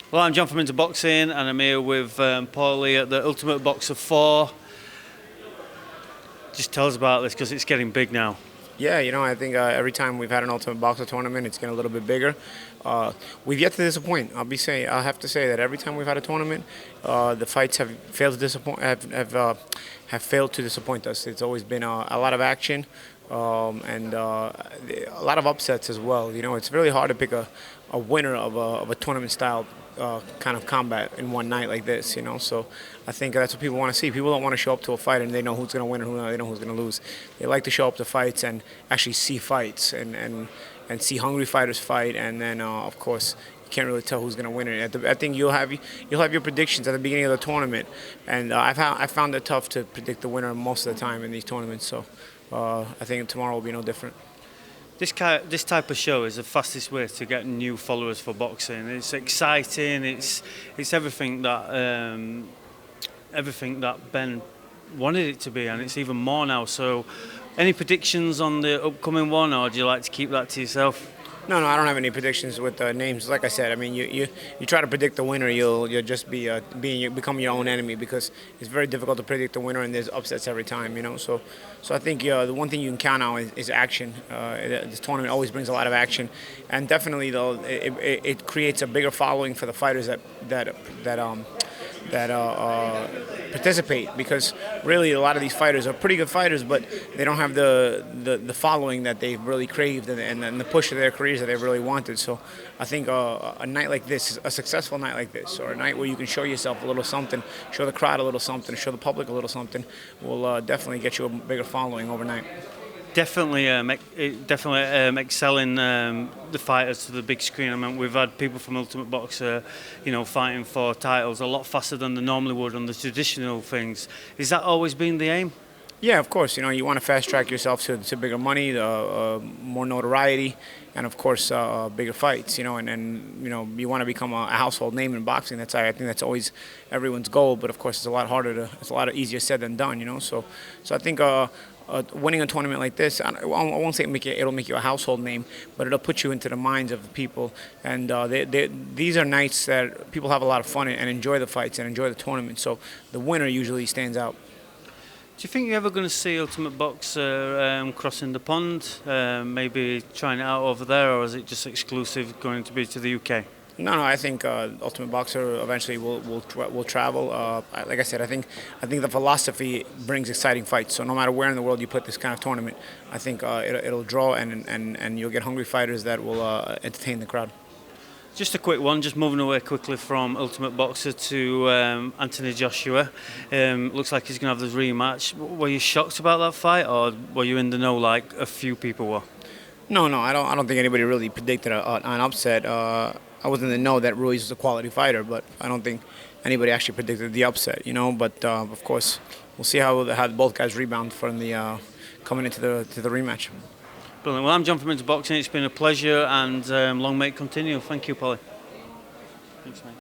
Well, I'm John from Into Boxing, and I'm here with Paulie at the Ultimate Boxer 4. Just tell us about this, because it's getting big now. Yeah, I think every time we've had an Ultimate Boxer tournament, it's getting a little bit bigger. We've yet to disappoint. I'll have to say that every time we've had a tournament, the fights have failed to disappoint. Have failed to disappoint us. It's always been a lot of action, and a lot of upsets as well. It's really hard to pick a winner of a tournament style kind of combat in one night like this. So I think that's what people want to see. People don't want to show up to a fight and they know who's going to win and they know who's going to lose. They like to show up to fights and actually see fights and see hungry fighters fight, and then of course you can't really tell who's going to win it. I think you'll have your predictions at the beginning of the tournament, and I found it tough to predict the winner most of the time in these tournaments. So I think tomorrow will be no different. This type of show is the fastest way to get new followers for boxing. It's exciting. It's everything that Ben wanted it to be, and it's even more now. So, any predictions on the upcoming one, or do you like to keep that to yourself? No, I don't have any predictions with names. Like I said, I mean, you try to predict the winner, you'll just become your own enemy, because it's very difficult to predict the winner, and there's upsets every time. So I think the one thing you can count on is action. This tournament always brings a lot of action, and definitely though it creates a bigger following for the fighters that participate, because really a lot of these fighters are pretty good fighters, but they don't have the following that they've really craved and the push of their careers that they've really wanted. So I think a night like this, a successful night like this, or a night where you can show yourself a little something, show the crowd a little something, show the public a little something, will definitely get you a bigger following overnight. Definitely excelling the fighters to the big screen. I mean, we've had people from Ultimate Boxer, fighting for titles a lot faster than they normally would on the traditional things. Has that always been the aim? Yeah, of course. You want to fast track yourself to bigger money, more notoriety, and of course bigger fights. And you want to become a household name in boxing. I think that's always everyone's goal. But of course, it's a lot easier said than done. So I think. Winning a tournament like this, I won't say it'll make you a household name, but it'll put you into the minds of the people. And these are nights that people have a lot of fun and enjoy the fights and enjoy the tournament. So the winner usually stands out. Do you think you're ever going to see Ultimate Boxer crossing the pond, maybe trying it out over there, or is it just exclusive going to be to the UK? No, I think Ultimate Boxer eventually will travel. Like I said, I think the philosophy brings exciting fights. So no matter where in the world you put this kind of tournament, I think it'll draw and you'll get hungry fighters that will entertain the crowd. Just a quick one, just moving away quickly from Ultimate Boxer to Anthony Joshua. Looks like he's going to have this rematch. Were you shocked about that fight, or were you in the know like a few people were? No, I don't think anybody really predicted an upset. I was in the know that Ruiz was a quality fighter, but I don't think anybody actually predicted the upset. But of course, we'll see how both guys rebound from the coming into the rematch. Brilliant. Well, I'm John from Into Boxing. It's been a pleasure, and long may it continue. Thank you, Paulie. Thanks, mate.